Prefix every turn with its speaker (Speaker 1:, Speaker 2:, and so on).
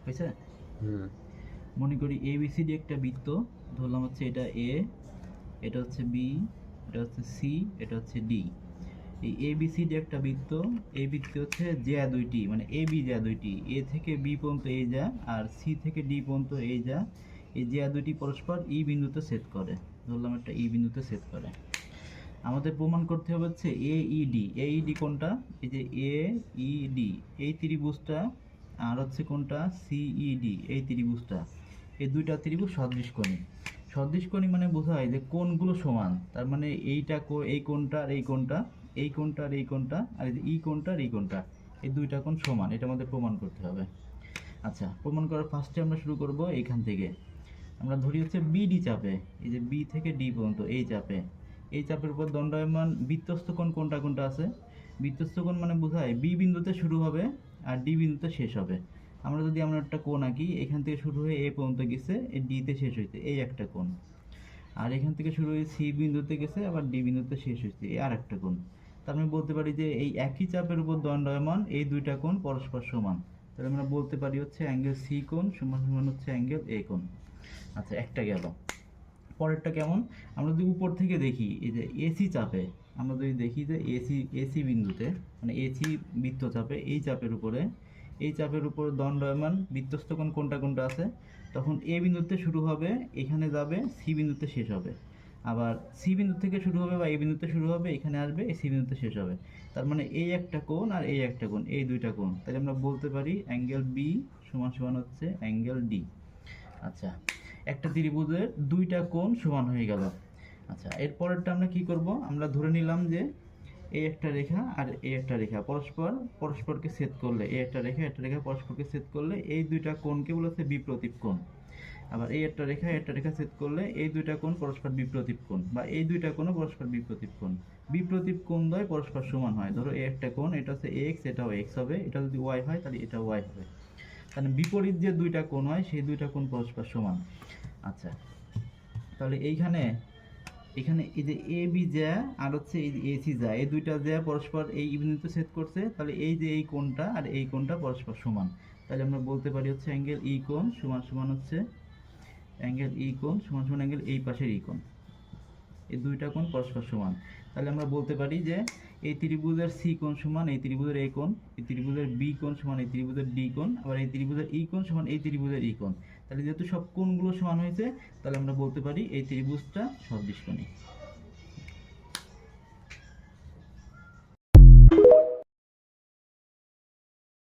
Speaker 1: হয়েছে?
Speaker 2: হুম।
Speaker 1: মনে করি এবিসিডি একটা বৃত্ত, ধরলাম হচ্ছে এটা এ, এটা হচ্ছে বি, এটা হচ্ছে সি, এটা হচ্ছে ডি। এই এবিসিডি একটা বৃত্ত, এই বৃত্তে হচ্ছে জ্যা দুইটি, মানে এ বি জ্যা দুইটি, এ থেকে বি পর্যন্ত এই যা, আর সি থেকে ডি পর্যন্ত এই যা, এই জ্যা দুইটি পরস্পর ই বিন্দুতে ছেদ করে। ধরলাম একটা ই বিন্দুতে ছেদ করে। আমাদের প্রমাণ করতে হবে হচ্ছে এইডি। এইডি কোনটা? এই যে এইডি, এই ত্রিভুজটা, আর হচ্ছে কোনটা? সিইডি, এই ত্রিভুজটা। এই দুইটা ত্রিভুজ সদৃশকোণী। সদৃশকোণী মানে বোঝায় যে কোণগুলো সমান। তার মানে এইটা এই কোণটা আর এই কোণটা, এই কোণটা আর এই কোণটা, আর এই যে ই কোণটা আর এই কোণটা, এই দুইটা কোণ সমান। এটা আমাদের প্রমাণ করতে হবে। আচ্ছা, প্রমাণ করার ফার্স্টে আমরা শুরু করব এইখান থেকে। আমরা ধরি হচ্ছে বিডি চাপে, এই যে বি থেকে ডি পর্যন্ত এই চাপে, এই চাপের উপর দণ্ডায়মান বৃত্তস্থ কোণ কোনটা কোনটা আছে? বৃত্তস্থ কোণ মানে বোঝায় বি বিন্দুতে শুরু হবে আর ডি বিন্দুতে শেষ হবে। আমরা একটা কোণ আঁকি, এখান থেকে শুরু হয়ে এ পর্যন্ত গেছে, এই ডিতে শেষ হইতে, এই একটা কোণ। আর এখান থেকে শুরু হয়ে সি বিন্দুতে গেছে, আবার ডি বিন্দুতে শেষ হয়েছে, এই আর একটা কোণ। তার মানে বলতে পারি যে এই একই চাপের উপর দণ্ডায়মান এই দুইটা কোণ পরস্পর সমান। তাহলে আমরা বলতে পারি হচ্ছে অ্যাঙ্গেল সি কোণ সমান সমান হচ্ছে অ্যাঙ্গেল এ কোণ। আচ্ছা, একটা গেল। পরেরটা কেমন? আমরা যদি উপর থেকে দেখি, এই যে এসি চাপে, আমরা যদি দেখি যে এসি বিন্দুতে, মানে এসি বৃত্তচাপে, এই চাপের উপর দণ্ডায়মান বৃত্তস্থ কোণ কোনটা কোনটা আছে, তখন এ বিন্দুতে শুরু হবে, এখানে যাবে, সি বিন্দুতে শেষ হবে। আবার সি বিন্দু থেকে শুরু হবে বা এ বিন্দুতে শুরু হবে, এখানে আসবে, এই সি বিন্দুতে শেষ হবে। তার মানে এই একটা কোণ আর এই একটা কোণ, এই দুইটা কোণ। তাহলে আমরা বলতে পারি অ্যাঙ্গেল বি সমান সমান হচ্ছে অ্যাঙ্গেল ডি। আচ্ছা, একটা ত্রিভুজের দুইটা কোণ সমান হয়ে গেল। আচ্ছা, এরপরেরটা আমরা কি করব? আমরা ধরে নিলাম যে এই একটা রেখা আর এই একটা রেখা পরস্পরকে ছেদ করলে, এই একটা রেখা পরস্পরকে ছেদ করলে এই দুইটা কোণকে বলা হচ্ছে বিপ্রতীপ কোণ। আবার এই একটা রেখা ছেদ করলে এই দুইটা কোণ পরস্পর বিপ্রতীপ কোণ, বা এই দুইটা কোণও পরস্পর বিপ্রতীপ কোণ। বিপ্রতীপ কোণ দ্বয় পরস্পর সমান হয়। ধরো এই একটা কোণ, এটা হচ্ছে এক্স, এটাও এক্স হবে, এটা যদি ওয়াই হয় তাহলে এটা ওয়াই হবে। তাহলে বিপরীত যে দুইটা কোণ হয় সেই দুইটা কোণ পরস্পর সমান। আচ্ছা, তাহলে এখানে এই যে এ বি জ্যা আর হচ্ছে এই যে এসি জ্যা, এই দুইটা জ্যা পরস্পর এই বিন্দুতে ছেদ করছে, তাহলে এই যে এই কোণটা আর এই কোণটা পরস্পর সমান। তাহলে আমরা বলতে পারি হচ্ছে অ্যাঙ্গেল ই কোণ সমান সমান হচ্ছে অ্যাঙ্গেল ই কোণ সমান সমান অ্যাঙ্গেল এই পাশের ই কোণ। এই দুইটা কোণ পরস্পর সমান। তাহলে আমরা বলতে পারি যে এই ত্রিভুজের সি কোণ সমান এই ত্রিভুজের এ কোণ, এই ত্রিভুজের বি কোণ সমান এই ত্রিভুজের ডি কোণ, আবার এই ত্রিভুজের ই কোণ সমান এই ত্রিভুজের ই কোণ। তাহলে যেহেতু সব কোণগুলো সমান হয়েছে, তাহলে আমরা বলতে পারি এই ত্রিভুজটা সদৃশকোণী।